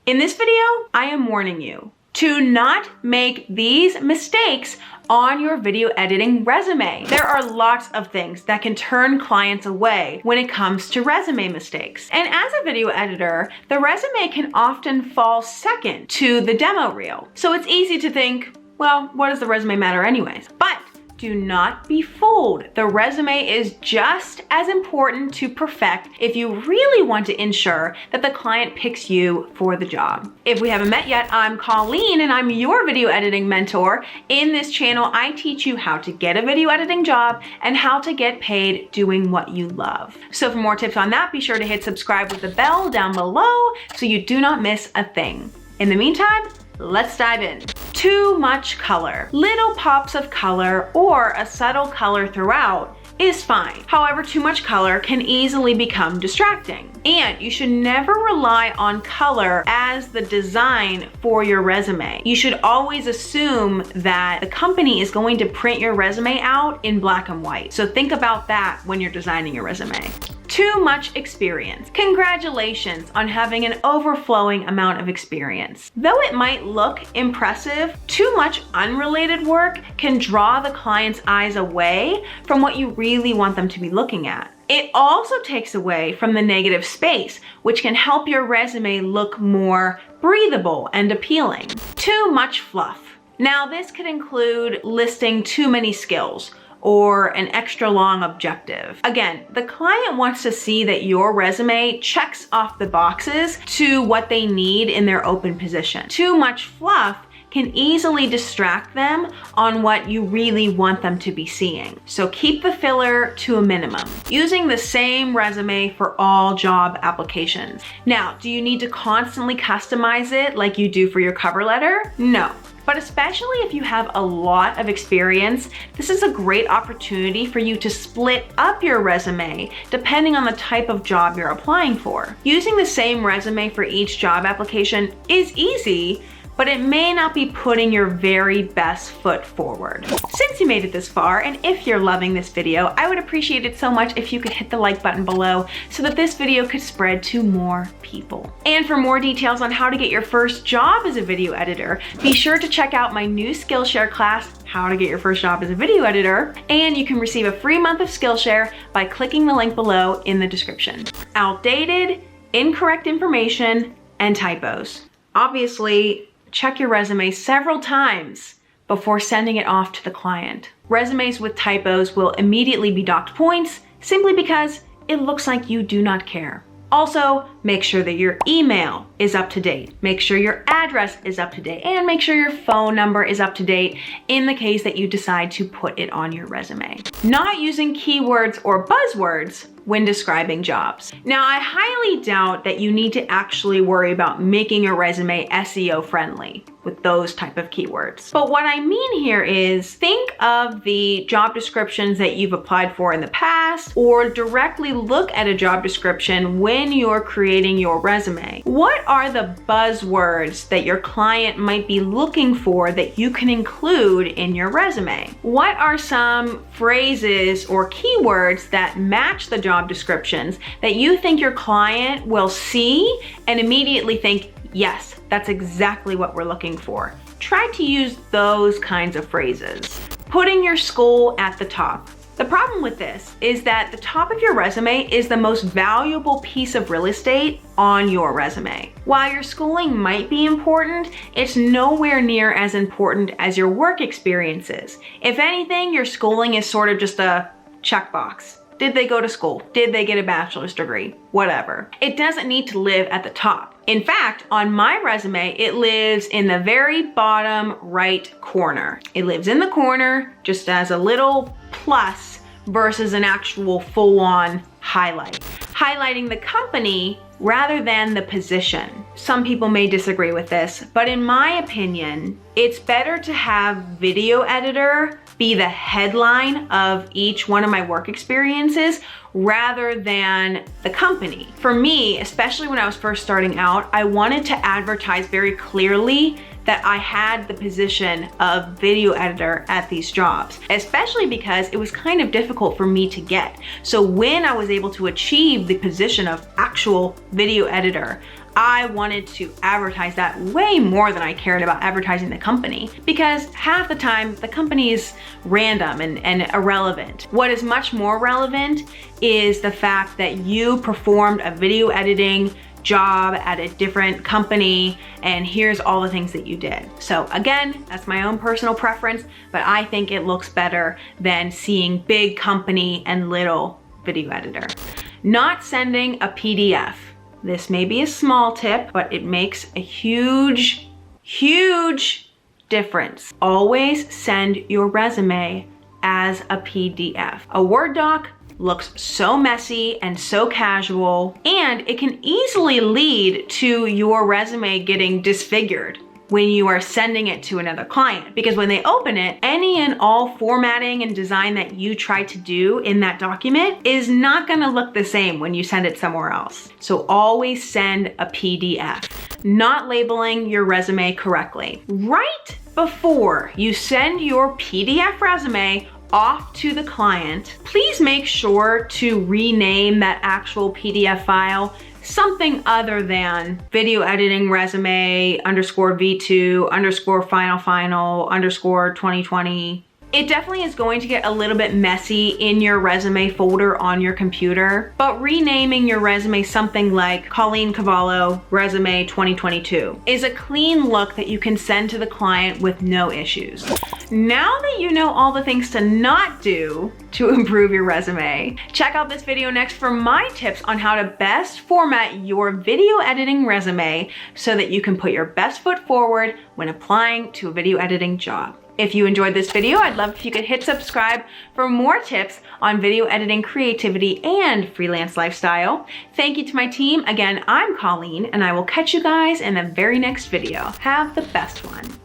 In this video, I am warning you to not make these mistakes on your video editing resume. There are lots of things that can turn clients away when it comes to resume mistakes. And as a video editor, the resume can often fall second to the demo reel. So it's easy to think, well, what does the resume matter anyways? But do not be fooled. The resume is just as important to perfect if you really want to ensure that the client picks you for the job. If we haven't met yet, I'm Colleen and I'm your video editing mentor. In this channel, I teach you how to get a video editing job and how to get paid doing what you love. So for more tips on that, be sure to hit subscribe with the bell down below so you do not miss a thing. In the meantime, let's dive in. Too much color. Little pops of color or a subtle color throughout is fine. However, too much color can easily become distracting. And you should never rely on color as the design for your resume. You should always assume that the company is going to print your resume out in black and white. So think about that when you're designing your resume. Too much experience. Congratulations on having an overflowing amount of experience. Though it might look impressive, too much unrelated work can draw the client's eyes away from what you really want them to be looking at. It also takes away from the negative space, which can help your resume look more breathable and appealing. Too much fluff. Now, this could include listing too many skills or an extra long objective. Again, the client wants to see that your resume checks off the boxes to what they need in their open position. Too much fluff can easily distract them on what you really want them to be seeing. So keep the filler to a minimum. Using the same resume for all job applications. Now, do you need to constantly customize it like you do for your cover letter? No. But especially if you have a lot of experience, this is a great opportunity for you to split up your resume depending on the type of job you're applying for. Using the same resume for each job application is easy, but it may not be putting your very best foot forward. Since you made it this far, and if you're loving this video, I would appreciate it so much if you could hit the like button below so that this video could spread to more people. And for more details on how to get your first job as a video editor, be sure to check out my new Skillshare class, How to Get Your First Job as a Video Editor, and you can receive a free month of Skillshare by clicking the link below in the description. Outdated, incorrect information, and typos. Obviously, check your resume several times before sending it off to the client. Resumes with typos will immediately be docked points simply because it looks like you do not care. Also, make sure that your email is up to date. Make sure your address is up to date and make sure your phone number is up to date in the case that you decide to put it on your resume. Not using keywords or buzzwords when describing jobs. Now, I highly doubt that you need to actually worry about making your resume SEO friendly with those type of keywords. But what I mean here is think of the job descriptions that you've applied for in the past or directly look at a job description when you're creating your resume. What are the buzzwords that your client might be looking for that you can include in your resume? What are some phrases or keywords that match the job descriptions that you think your client will see and immediately think, yes, that's exactly what we're looking for? Try to use those kinds of phrases. Putting your school at the top. The problem with this is that the top of your resume is the most valuable piece of real estate on your resume. While your schooling might be important, it's nowhere near as important as your work experiences. If anything, your schooling is sort of just a checkbox. Did they go to school? Did they get a bachelor's degree? Whatever. It doesn't need to live at the top. In fact, on my resume, it lives in the very bottom right corner. It lives in the corner just as a little plus versus an actual full-on highlight. Highlighting the company rather than the position. Some people may disagree with this, but in my opinion, it's better to have video editor be the headline of each one of my work experiences rather than the company. For me, especially when I was first starting out, I wanted to advertise very clearly that I had the position of video editor at these jobs, especially because it was kind of difficult for me to get. So when I was able to achieve the position of actual video editor, I wanted to advertise that way more than I cared about advertising the company, because half the time the company is random and irrelevant. What is much more relevant is the fact that you performed a video editing job at a different company, and here's all the things that you did. So again, that's my own personal preference, but I think it looks better than seeing big company and little video editor. Not sending a PDF. This may be a small tip, but it makes a huge, huge difference. Always send your resume as a PDF. A Word doc looks so messy and so casual, and it can easily lead to your resume getting disfigured when you are sending it to another client, because when they open it, any and all formatting and design that you try to do in that document is not gonna look the same when you send it somewhere else. So always send a PDF. Not labeling your resume correctly. Right before you send your PDF resume off to the client, please make sure to rename that actual PDF file something other than video editing resume _V2 _final _ 2020. It definitely is going to get a little bit messy in your resume folder on your computer, but renaming your resume something like Colleen Cavallo resume 2022 is a clean look that you can send to the client with no issues. Now that you know all the things to not do to improve your resume, check out this video next for my tips on how to best format your video editing resume so that you can put your best foot forward when applying to a video editing job. If you enjoyed this video, I'd love if you could hit subscribe for more tips on video editing, creativity, and freelance lifestyle. Thank you to my team. Again, I'm Colleen, and I will catch you guys in the very next video. Have the best one.